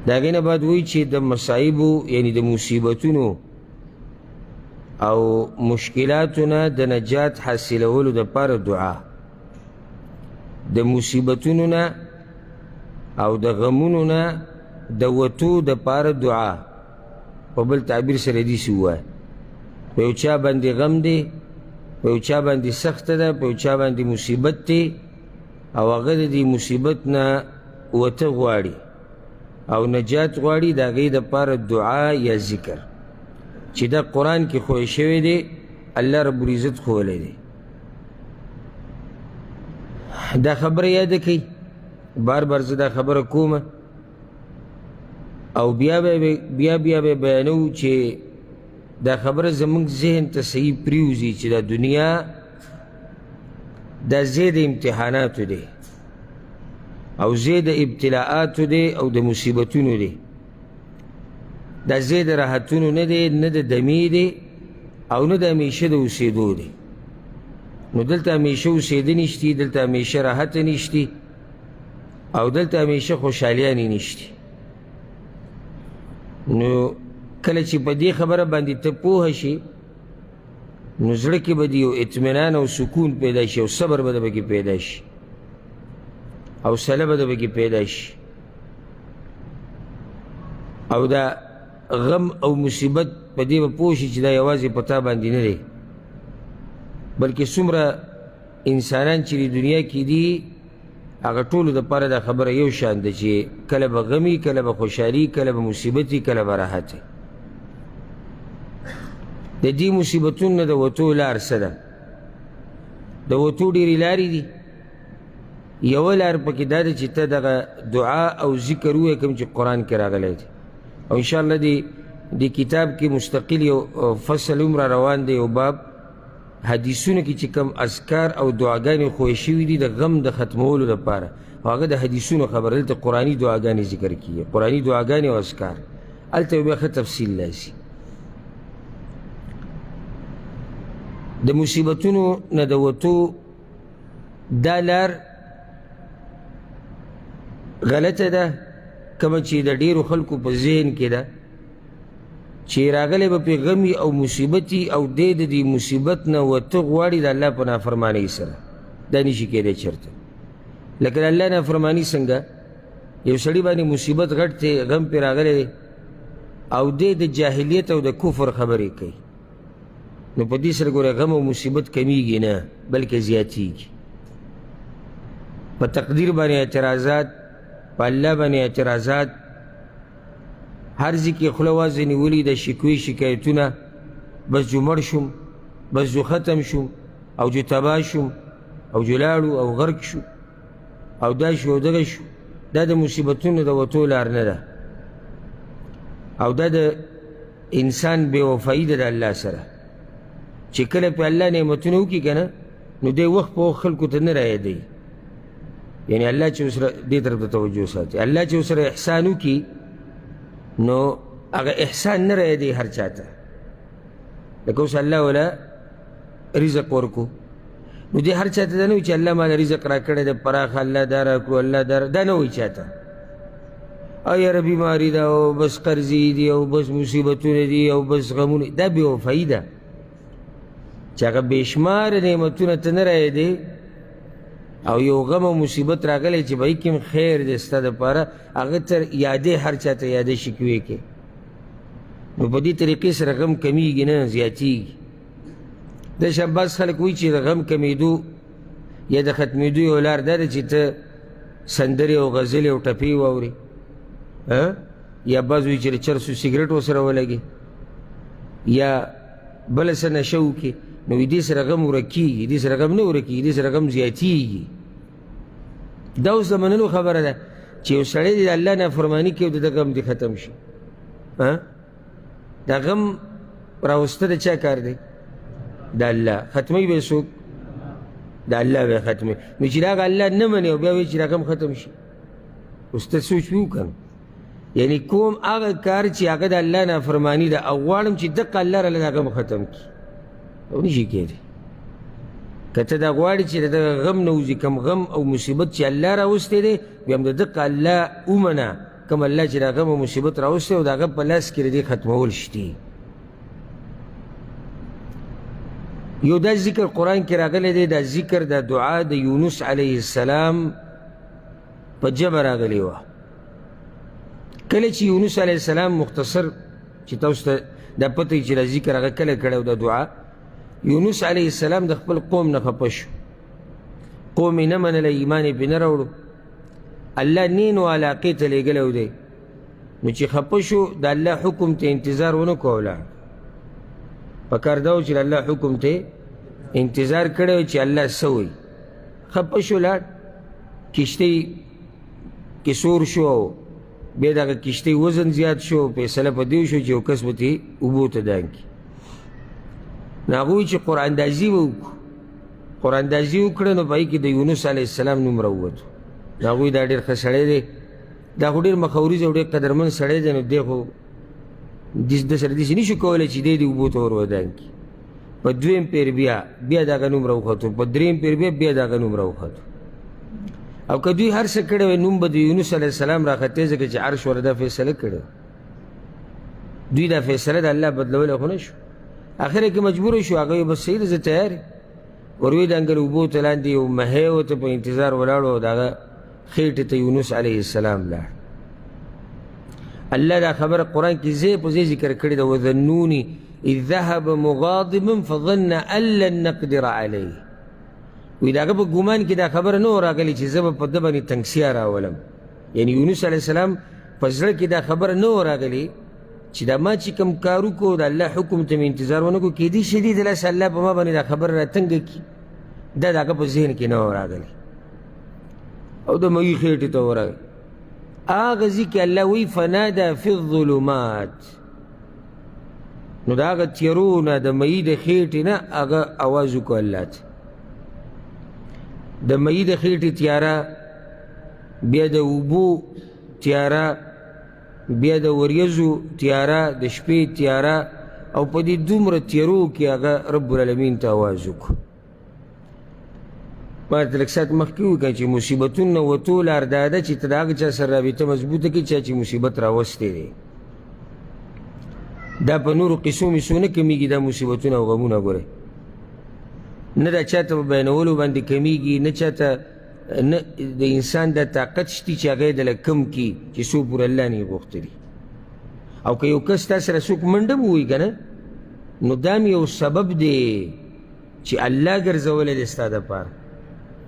د هغې نه بعد وایي چې د مصایبو یعنې د مصیبتونو او مشکلاتو نه د نجات حاصلولو دپاره دعا، د مصیبتونو نه او د غمونو نه د وتو دپاره دعا. په بل تعبیر سره داسې ووایه، په یو چا باندې غم دی، په یو چا باندې سخته ده، په یو چا باندې مصیبت دی او هغه د دې مصیبت نه وته غواړي او نجات غواړي، د هغې دپاره دعا یا ذکر چې دا قرآن کې ښوی شوی دی، الله رب العزت ښولی دی. دا خبره یاده کوي، بار بار زه دا خبره کومه او بیا به بیانوو چې دا خبره زمونږ ذهن ته صحیح پریوځي چې دا دنیا دا ځای د امتحاناتو دی او ځای د ابتلاعاتو دی او د مصیبتونو دی، دا ځای د راحتونو نه دی، نه د دمې دی او نه د همیشه د اوسېدو دی. نو دلته همیشه اوسېده نشتی، دلته همیشه راحت نشتی او دلته همیشه خوشحالیانې نشتی. نو کله چې په دې خبره باندې ته پوهه شي نو زړه کې به د یو اطمینان او سکون پیدا شي او صبر به د پکې پیدا شي، حوصله به د پکې پیدا شي او دا غم او مصیبت په دې به پوه شي چې دا یوازې په تا باندې نه دی، بلکې څومره انسانان چې دنیا کې دي هغه ټولو دپاره دا خبره یو شان ده چې کله به غمي، کله به خوشحالي، کله به مصیبتي، کله به راحت. د دې مصیبتونو نه د وتو لار څه ده؟ د وتو ډېرې لارې دي. یوه لار پکې دا ده چې ته دغه دعا او ذکر ووایې کوم چې قرآن کې راغلی دی، او انشاءالله دې کتاب کې مستقل یو فصل هم را روان دی، یو باب حدیثونو کې چې کوم اذکار او دعاګانې ښوی شوي دي د غم د ختمولو دپاره، او هغه د حدیثونو خبره، دلته قرآني دعاګانې ذکر کېږي، قرآني دعاګانې او اذکار، هلته بیا ښه تفصیل راشي. د مصیبتونو نه د وتو دا لار غلطه ده، کومه چې د ډېرو خلکو په ذهن کې ده چې راغلی به پې غمي او مصیبتي او دی د دې مصیبت نه وته غواړي د الله په نافرمانۍ سره. دا نشي کېدی چېرته. لکه د الله نافرماني څنګه یو سړي باندې مصیبت غټ دی، غم پې راغلی دی او دی د جاهلیت او د کفر خبرې کوي، نو په دې سره ګوره غم او مصیبت کمیږي نه بلکې زیاتیږي. په تقدیر باندې اعتراضات، په الله باندې اعتراضات، هر ځای کې خوله وازې نیولي د شکوې شکایتونه، بس جو مړ شوم، بس جو ختم شوم او جو تباه شوم او جو لاړو او غرق شو او دا شو او دغه شو. دا د مصیبتونو د وتو لار نه ده او دا د انسان بې وفایي ده د الله سره، چې کله پې الله نعمتونه وکړي که نه نو دی وخت په وخت خلکو ته نه رایادوي، یعنی الله چې ورسره دې طرف ته توجه ساتي. الله چې ورسره احسان وکړي نو هغه احسان نه رایادوي هر چا ته. لکه اوس الله ولا رزق ورکو نو دې هر چا ته دا نه وي چې الله ماله رزق راکړی دی پراخه، الله دا راکړو، الله دا نه وایي چا ته، او یاره بیماري ده او بس قرضې دي او بس مصیبتونه دي او بس غمونه. دا بې وفایي ده چې هغه بې شماره نعمتونه ته نه رایادوي او یو غم او مصیبت راغلی چې به کوم خیر دی ستا دپاره هغه ته یادې، هر چا ته یادې شکوې کې، نو په دې طریقې سره غم کمیږي نه زیاتیږي. د شاباس خلک وایي چې د غم کمیدو یا د ختمېدو یو لار دا ده چې ته سندرې او غزلې او ټپې واورې، یا بعض وایي چې د چرسو سګرټ ورسره ولګي یا بله څه نشه وکړي، نو دې سره غم ورکېږي، دې سره غم نه ورکېږي، دې سره غم زیاتېږي. دا اوس د منلو خبره ده چې یو سړی د الله نافرماني کوي او د ده غم دې ختم شي. دا غم راوسته د چا کار دی؟ د الله. ختموي به یې څوک؟ د الله به یې ختموي. نو چې هغه الله نه مني او بیا وایي چې دا غم ختم شي، اوس ته سوچ وکړو که نه؟ یعنی کوم هغه کار چې هغه د الله نافرماني ده او غواړم چې دقه الله راله دا غم ختم کړي، او نشي کېدی. که ته دا غواړې چې د دغه غم نه وځي، کوم غم او مصیبت چې الله راوستی دی، بیا هم د دقه الله ومنه کم الله چې دا غم او مصیبت راوستی او د هغه په لاس کې د دې ختمول شتي. یو دا ذکر قرآن کې راغلی دی، دا ذکر دا دعا د یونس علیه السلام په ژبه راغلی وه. کله چې یونس علیه السلام مختصر چې تاسو ته دا پته چې دا ذکر هغه کله کړی او دا دعا، یونس علیه السلام د خپل قوم نه خفه شو، قوم یې نه منله، ایمان یې پرې نه راوړو، الله نینو علاقې ته لېږلی دی. نو چې خفه شو د الله حکم ته انتظار ونه کو ولاړ. پکار دا و چې د الله حکم ته انتظار کړی و چې الله څه وایي. خفه شو لاړ، کشتۍ کې سور شو او بیا دغه کشتۍ وزن زیات شو، فیصله په دې وشو چې یو کس به ترې اوبو ته دان کړي. نو هغه وایي چې قراندازي به وکړو. قراندازي وکړه نو په هغې کې د یونس علیه السلام نوم راووتو. نو هغوی دا ډېر ښه سړی دی، دا خو ډېر مخوریز او ډېر قدرمن سړی دی، نو دی خو د سره داسې نشو کولی چې دی اوبو ته ور ودان کړي. په دویم پیر بیا دغه نوم راوختو، په دریم پیر بیا دغه نوم راوختو. او که دوی هر څه کړی وی نوم به د یونس علیه السلام راختې، ځکه چې عرش ورته دا فیصله کړې. دوی دا فیصله د الله بدلولی خو نه شو. اخر کې مجبور شو، هغه بس صحیح ده زه تیار یم. وروی د انګل اوبو ته لاندې یو مهی ورته په انتظار ولاړو او د هغه خیټې ته یونس علیه السلام لاړ. الله دا خبره قرآن کې ځای په ځای ذکر کړې ده، وذنوني اذ ذهب مغاضبا فظن ان لن نقدر علیه. وی د هغه په ګمان کې دا خبره نه و راغلې چې زه به په ده باندې تنګسیا راولم. یعنې یونس علیه السلام په زړه کې دا خبره نه و راغلې چې دا ما چې کوم کار وکړو د الله حکم ته مې انتظار ونه کړو، کیدای شي دې د لاسه الله په ما باندې دا خبره راتنګه کړي. دا د هغه په ذهن کې نه و راغلی او د مګي خېټې ته ورغی. هغه ځای کې الله وایي فنادا فی الظلمات. نو د هغه تیرو نه د مګي د خېټې نه هغه اواز وکړو الله ته. د مګي د خېټې تیاره، بیا د اوبو تیاره، بیا د وریځو تیاره، د شپې تیاره، او په دې دومره تیرو کې هغه رب العالمین ته اواز وکړو. ما ته لږ ساعت مخکې وکړه چې مصیبتونه نه وتو لار دا ده چې ته د هغه چا سره رابطه مضبوطه کړي چا چې مصیبت راوستی دی. دا په نورو قصو میسو نه کمیږي، دا مصیبتونه او غمونه ګورئ نه دا چاته په بیانولو باندې کمیږي، نه چاته نه د انسان دا طاقت شتي چې هغه یې دله کم کړي چې څو پورې الله نه یې غوښتلي. او که یو کس تا سره څوک منډه به ووایي که نه، نو دا هم یو سبب دی چې الله ګرځولی دی ستا دپاره.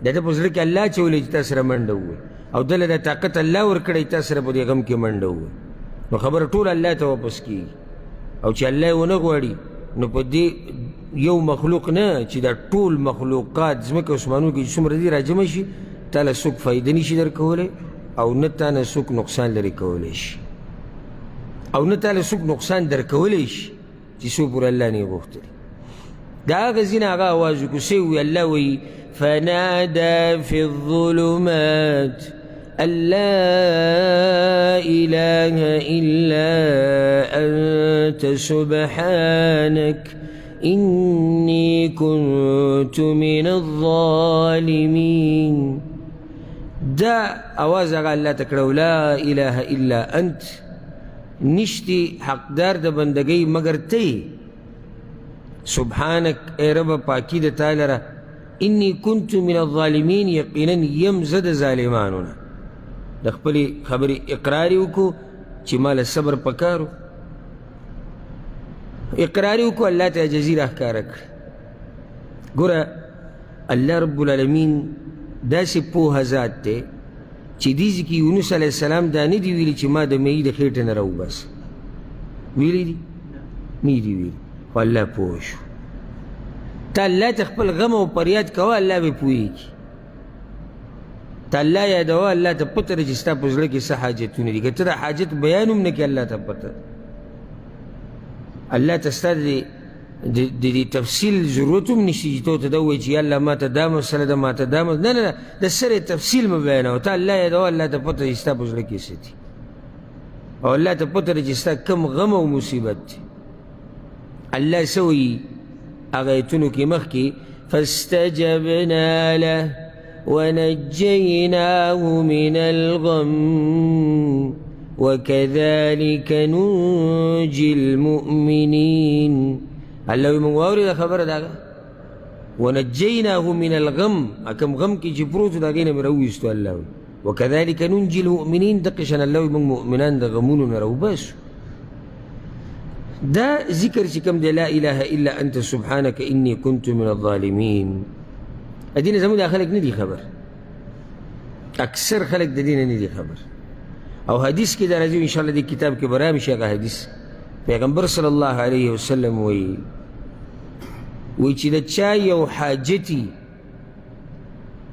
د ده په زړه کې الله اچولی چې تا سره منډه ووایي، او دله دا طاقت الله ورکړی تا سره په دې غم کې منډه ووایي. نو خبره ټول الله ته واپس کېږي. او چې الله یې ونه غواړي نو په دې یو مخلوق نه چې دا ټول مخلوقات ځمکه اسمانونو کې چې څومره دي راجمع شي، تا له څوک فایده نشي درکولی او نه تا نه څوک نقصان لرې کولی شي، او نه تا له څوک نقصان درکولی شي چې څو پورې الله نه یې غوښتلي. د هغه ځای نه هغه اواز وکړو، څه وایي الله وایي فنادى في الظلمات أن لا إله إلا أنت سبحانك إني كنت من الظالمين. دا آواز هغه الله ته کړو، لا إله إلا أنت، نشتی حقدار د بندګۍ مگر ته، سبحانك اے رب پاکی د تا لره، انی کنت من الظالمین، یقینا یم زه د ظالمانو نه. د خپلې خبرې اقرار یې وکړو چې ما له صبر پکار و، اقرار یې وکړو، الله ته عاجزي راښکاره کړه. ګوره الله رب العالمین داسې پوهه ذات دی چې دې ځای کې یونس علیه السلام دا نه دي ویلي چې ما د مېږي د خېټې نه راوباسه. ویلي دي؟ نه دي ویلي، خو الله پوه شو. ته الله ته خپل غم او فریاد کوه، الله به پوهېږي. ته الله یادوه، الله ته پته ده چې ستا په زړه کې څه حاجتونه دي. که ته د حاجت بیان هم نه کړې، الله ته پته ده. الله ته ستا د دې تفصیل ضرورت هم نشي چې تو ته دا ووایي چې یا الله ما ته دا مسله ده، ما ته دا مسله، نه نه نه، د سر تفصیل مه بیانوه. ته الله یادوه، الله ته پته ده چې ستا په زړه کې څه دي، او الله ته پته ده چې ستا کوم غم او مصیبت دی. الله څه وایي هغه ایتونو کې مخکې فاستجبنا له ونجيناه من الغم وكذلك ننجي المؤمنين. الله من واوري دا خبر داغا ونجيناه من الغم اكم غم کی جبروت داغینه مرويستو الله وكذلك ننجي المؤمنين دقشن الله من مؤمنان دا غمون نروبس. دا ذكر كم دي لا اله الا انت سبحانك اني كنت من الظالمين. ادينا زمو دا خلق ندي خبر، اکثر خلق دا دین ندي خبر. او حدیث کی دا رضی ان شاء الله دی کتاب کی برام شیخ حدیث پیغمبر صلی الله علیه وسلم وی چې د چا یو حاجتی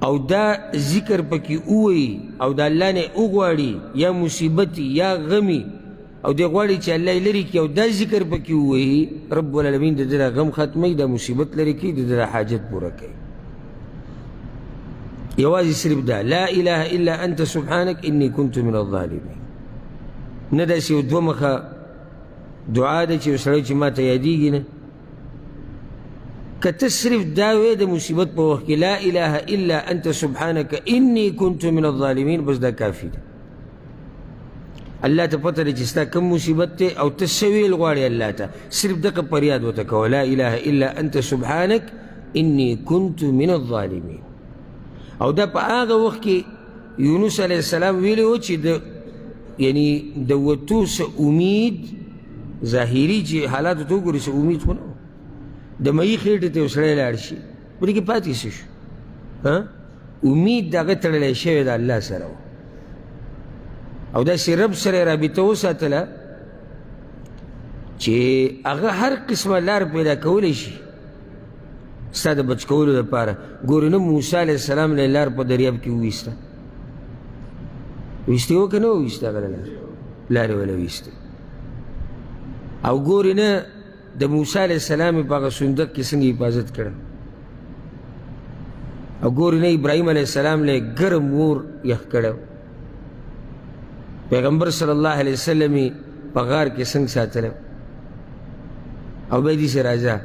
او دا ذکر پکی اوی او دا اللہ نے اغواړي یا مصیبتی یا غمی او دی غواړي چې الله لري کی او دا ذکر پکی اوی رب العالمین د دې غم ختمي دا مصیبت لري کی د دې حاجت پوره کوي. یوازې صرف دا لا اله الا انت سبحانك اني كنت من الظالمين. نه داسې یو دوه مخه دعا ده چې یو سړی چې ما ته یادېږي نه که ته صرف دا وې د مصیبت په وخت کې لا اله الا انت سبحانك اني كنت من الظالمين بس دا کافي ده. الله ته پته ده چې ستا کوم مصیبت دی او ته څه ویل غواړې الله ته صرف دغه فریاد ورته کوه لا اله الا انت سبحانك اني كنت من الظالمين. او دا په هغه وخت کې یونس علیه السلام ویلی و چې د یعنی د وتو څه امید ظاهري چې حالاتو ته وګورې څه امید خو نه و د مهي خېټې ته یو سړی لاړ شي پرې کې پاتې څه شو امید د هغه تړلی شوی د الله سره و او داسې رب سره یې رابطه وساتله چې هغه هر قسمه لار پیدا کولی شي ستا د بچ کولو دپاره. ګورې نه موسی علیه السلام له لار په دریاب کې وویسته ویستې و که نه وویسته هغه لار یې وله ویسته او ګورې نه د موسی علیه السلام یې په هغه صندوق کې څنګه حفاظت کړه او ګورې نه ابراهیم علیه السلام له ګرم اور یخ کړی پیغمبر صلی الله علیه وسلم یې په غار کې څنګه ساتلی او بیا دې سې راځه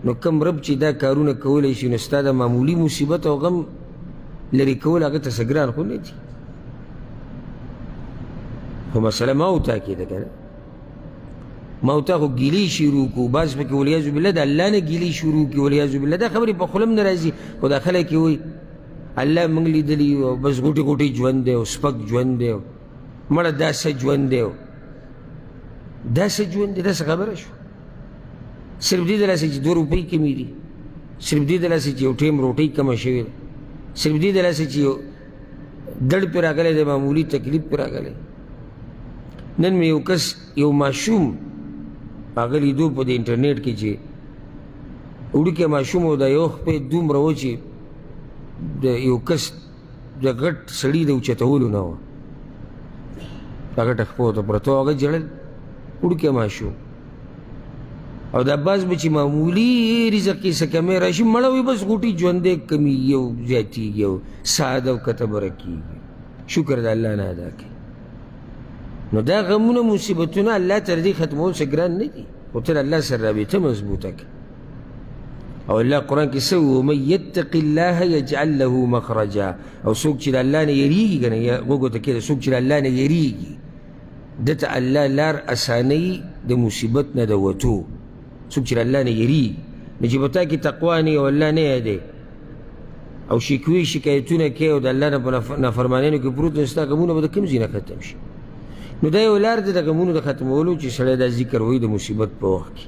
نو کم رب چې دا کارونه کولی شي نو ستا د معمولي مصیبت او غم لرې کول هغه ته څه ګران خو نه دي. خو مسله ما او تا کېده که نه ما او تا خو ګیلې شروع کړو بعض پکې ولیاذ بالله د الله نه ګیلې شروع کړي ولیاذ بالله دا خبرې په خوله هم نه راځي خو دا خلک یې وایي الله موږ لیدلي او بس غوټې غوټې ژوند دی او سپک ژوند دی مړه دا څه ژوند دی دا څه ژوند دی دا څه خبره شوه صرف دې دلاسې چې 2 روپۍ کمې دي صرف دې دلاسې چې یو ټیم روټۍ کمه شوې ده صرف دې دلاسې چې یو دړ پې راغلی دی معمولي تکلیف پې راغلی. نن مې یو کس یو ماشوم هغه لیدو په د انټرنیټ کې چې وړوکی ماشوم و دا یو خپې دومره و چې د یو کس د غټ سړي د اوچتولو نه وه هغه غټه خپه ورته پرته و هغه ژړل وړوکی ماشوم او دا باز به چې معمولي رزق کې څه کمی راشي مړه وي بس غوټې ژوندی کمیږي او زیاتېږي او ساده او کتبره کېږي. شکر د الله نه ادا کوي. نو دا غمونه مصیبتونه الله تر دې ختمول څه ګران نه دي خو ته د الله سره رابطه مضبوطه کړه. او الله قرآن کې څه ومن یتق الله یجعل له مخرجا او څوک چې د الله نه یریږي که نه غوږو ته کېده څوک چې د الله نه یریږي ده ته الله لار اسانوي د مصیبت نه د وتو. څوک چې د الله نه یریږي نو چې په تا کې تقوا نه او الله نه یادوي او شکوې شکایتونه کوي او د الله نه په نافرمانیانو کې پروت نو ستا غمونه به د کوم ځای نه ختم شي. نو دا یو لار ده د غمونو د ختمولو چې سړی دا ذکر وایي د مصیبت په وخت کې.